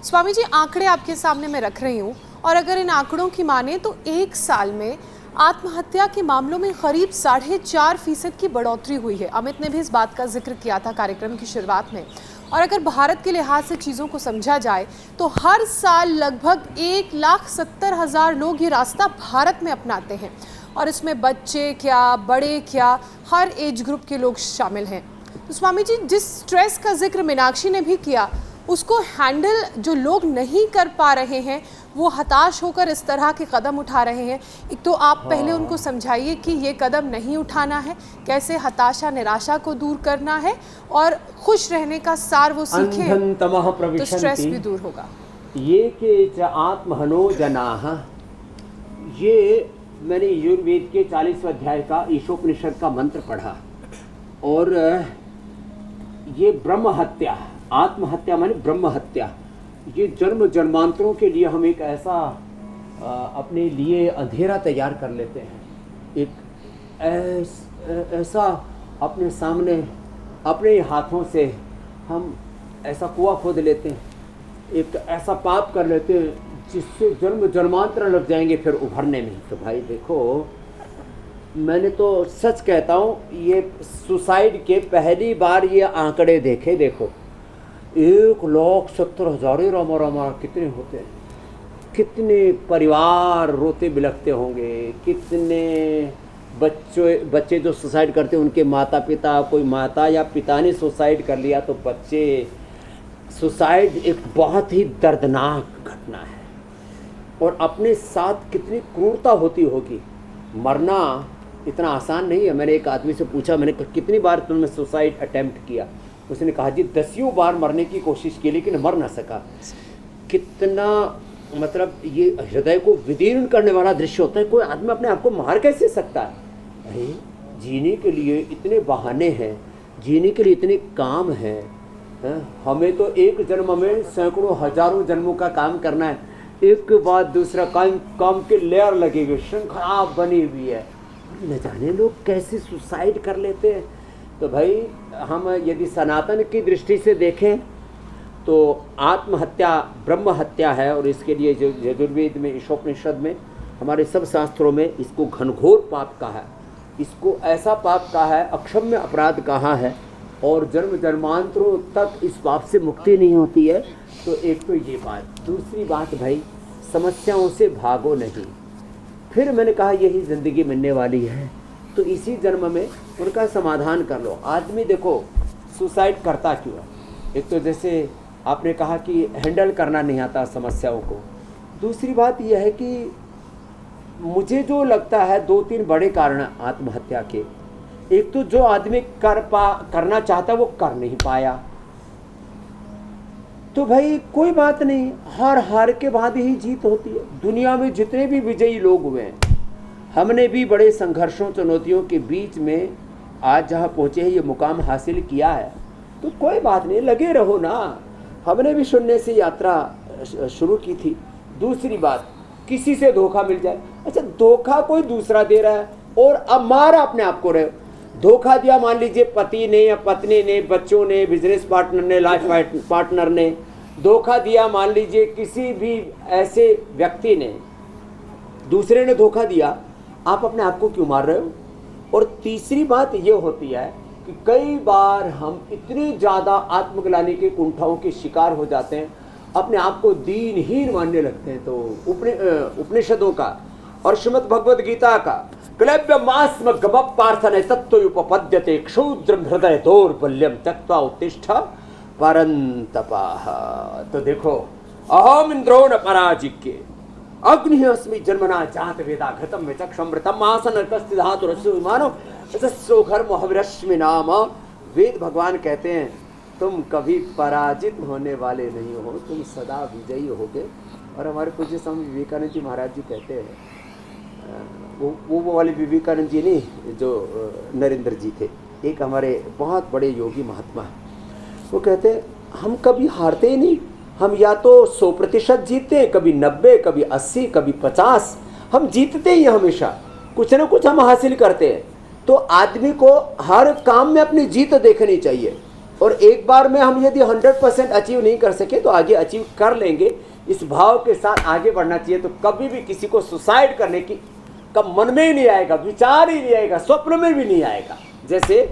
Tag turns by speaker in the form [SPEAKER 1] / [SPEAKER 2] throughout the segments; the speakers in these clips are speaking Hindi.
[SPEAKER 1] स्वामी जी, आंकड़े आपके सामने मैं रख रही हूँ और अगर इन आंकड़ों की माने तो एक साल में आत्महत्या के मामलों में करीब 4.5% की बढ़ोतरी हुई है। अमित ने भी इस बात का जिक्र किया था कार्यक्रम की शुरुआत में। और अगर भारत के लिहाज से चीज़ों को समझा जाए तो हर साल लगभग 1,70,000 लोग ये रास्ता भारत में अपनाते हैं और इसमें बच्चे क्या बड़े क्या हर एज ग्रुप के लोग शामिल हैं। तो स्वामी जी, जिस स्ट्रेस का जिक्र मीनाक्षी ने भी किया उसको हैंडल जो लोग नहीं कर पा रहे हैं, वो हताश होकर इस तरह के कदम उठा रहे हैं। एक तो आप पहले उनको समझाइए कि ये कदम नहीं उठाना है, कैसे हताशा निराशा को दूर करना है और खुश रहने का सार वो सीखें तो स्ट्रेस भी दूर होगा।
[SPEAKER 2] ये के च आत्महनो जनाः, ये मैंने युर्वेद के 40वें अध्याय का ईशोपनिषद का मंत्र पढ़ा और ये ब्रह्म हत्या, आत्महत्या माने ब्रह्म हत्या, ये जन्म जन्मांतरों के लिए हम एक ऐसा अपने लिए अंधेरा तैयार कर लेते हैं, एक ऐसा अपने सामने अपने हाथों से हम ऐसा कुआं खोद लेते हैं, एक ऐसा पाप कर लेते हैं जिससे जन्म जन्मांतर लग जाएंगे फिर उभरने में। तो भाई देखो, मैंने तो सच कहता हूँ, ये सुसाइड के पहली बार ये आंकड़े देखे, देखो 1,70,000 रामा रामा कितने होते हैं, कितने परिवार रोते बिलखते होंगे, कितने बच्चे जो सुसाइड करते हैं उनके माता पिता, कोई माता या पिता ने सुसाइड कर लिया तो बच्चे। सुसाइड एक बहुत ही दर्दनाक घटना है और अपने साथ कितनी क्रूरता होती होगी। मरना इतना आसान नहीं है। मैंने एक आदमी से पूछा, मैंने कहा कितनी बार तुमने सुसाइड अटेम्प्ट किया? उसने कहा जी 10 बार मरने की कोशिश की लेकिन मर ना सका। कितना मतलब ये हृदय को विदीर्ण करने वाला दृश्य होता है। कोई आदमी अपने आप को मार कैसे सकता है? अरे जीने के लिए इतने बहाने हैं, जीने के लिए इतने काम हैं। हमें तो एक जन्म में सैकड़ों हजारों जन्मों का काम करना है, एक के बाद दूसरा काम के लेयर लगे हुए, श्रृंखला बनी हुई है। न जाने लोग कैसे सुसाइड कर लेते हैं। तो भाई हम यदि सनातन की दृष्टि से देखें तो आत्महत्या ब्रह्म हत्या है और इसके लिए जो यजुर्वेद में, ईशोपनिषद में, हमारे सब शास्त्रों में इसको घनघोर पाप कहा है, इसको ऐसा पाप कहा है, अक्षम्य अपराध कहा है और जन्म जन्मांतरों तक इस पाप से मुक्ति नहीं होती है। तो एक तो ये बात। दूसरी बात भाई, समस्याओं से भागो नहीं। फिर मैंने कहा यही ज़िंदगी मिलने वाली है तो इसी जन्म में उनका समाधान कर लो। आदमी देखो सुसाइड करता क्यों है? एक तो जैसे आपने कहा कि हैंडल करना नहीं आता समस्याओं को। दूसरी बात यह है कि मुझे जो लगता है 2-3 बड़े कारण आत्महत्या के। एक तो जो आदमी करना चाहता वो कर नहीं पाया, तो भाई कोई बात नहीं, हार के बाद ही जीत होती है। दुनिया में जितने भी विजयी लोग हुए हैं, हमने भी बड़े संघर्षों चुनौतियों के बीच में आज जहाँ पहुँचे हैं ये मुकाम हासिल किया है, तो कोई बात नहीं, लगे रहो ना। हमने भी शून्य से यात्रा शुरू की थी। दूसरी बात, किसी से धोखा मिल जाए, अच्छा धोखा कोई दूसरा दे रहा है और अब मारा अपने आप को रहे। धोखा दिया मान लीजिए पति ने या पत्नी ने, बच्चों ने, बिजनेस पार्टनर ने, लाइफ पार्टनर ने धोखा दिया, मान लीजिए किसी भी ऐसे व्यक्ति ने, दूसरे ने धोखा दिया, आप अपने आप को क्यों मार रहे हो? और तीसरी बात ये होती है कि कई बार हम इतने ज़्यादा आत्मग्लानि के कुंठाओं के शिकार हो जाते हैं, अपने आप को दीनहीन मानने लगते हैं। तो उपनिषदों का और श्रीमद् भगवद गीता का क्लैब्य मास्म गमप पार्थने तत्त्वयुपपद्यते क्षुद्रम हृदय दौर्बल्यम त्यक्त्वा उत्तिष्ठ परंतपाः। तो देखो, अहम इंद्रो न पराजिज्ञे अग्नि अस्मि जन्मना जात वेदा घृतम विचक्षमृतम आसन कस्ति धातु रस्सु विमानो सस्रोघर मोहविरश्मि नाम। वेद भगवान कहते हैं तुम कभी पराजित होने वाले नहीं हो, तुम सदा विजयी होगे। और हमारे पूज्य स्वामी विवेकानंद जी महाराज जी कहते हैं, वो वाले विवेकानंद जी नहीं जो नरेंद्र जी थे, एक हमारे बहुत बड़े योगी महात्मा, वो कहते हैं हम कभी हारते ही नहीं, हम या तो 100% जीतते हैं, कभी 90, कभी 80, कभी 50, हम जीतते ही हमेशा, कुछ ना कुछ हम हासिल करते हैं। तो आदमी को हर काम में अपनी जीत देखनी चाहिए। और एक बार में हम यदि 100% अचीव नहीं कर सके तो आगे अचीव कर लेंगे। इस भाव के साथ आगे बढ़ना चाहिए। तो कभी भी किसी को सुसाइड करने की कब मन में ही नहीं आएगा, विचार ही नहीं आएगा, स्वप्न में भी नहीं आएगा। जैसे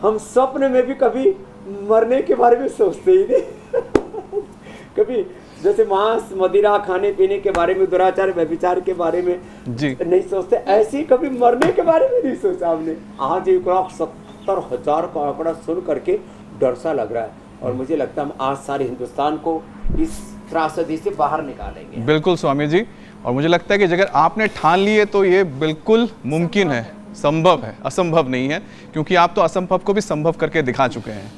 [SPEAKER 2] हम स्वप्न में भी कभी मरने के बारे में सोचते ही नहीं कभी जैसे मांस मदिरा खाने पीने के बारे में, दुराचार व्यभिचार के बारे में
[SPEAKER 3] जी
[SPEAKER 2] नहीं सोचते, ऐसे ही कभी मरने के बारे में नहीं सोचा हमने। आज 1,70,000 का आंकड़ा सुन करके डर सा लग रहा है। और मुझे लगता है हम आज सारे हिंदुस्तान को इस त्रासदी से बाहर निकालेंगे।
[SPEAKER 3] बिल्कुल स्वामी जी, और मुझे लगता है कि अगर आपने ठान लिए तो ये बिल्कुल मुमकिन है, संभव है, असंभव नहीं है, क्योंकि आप तो असंभव को भी संभव करके दिखा चुके हैं।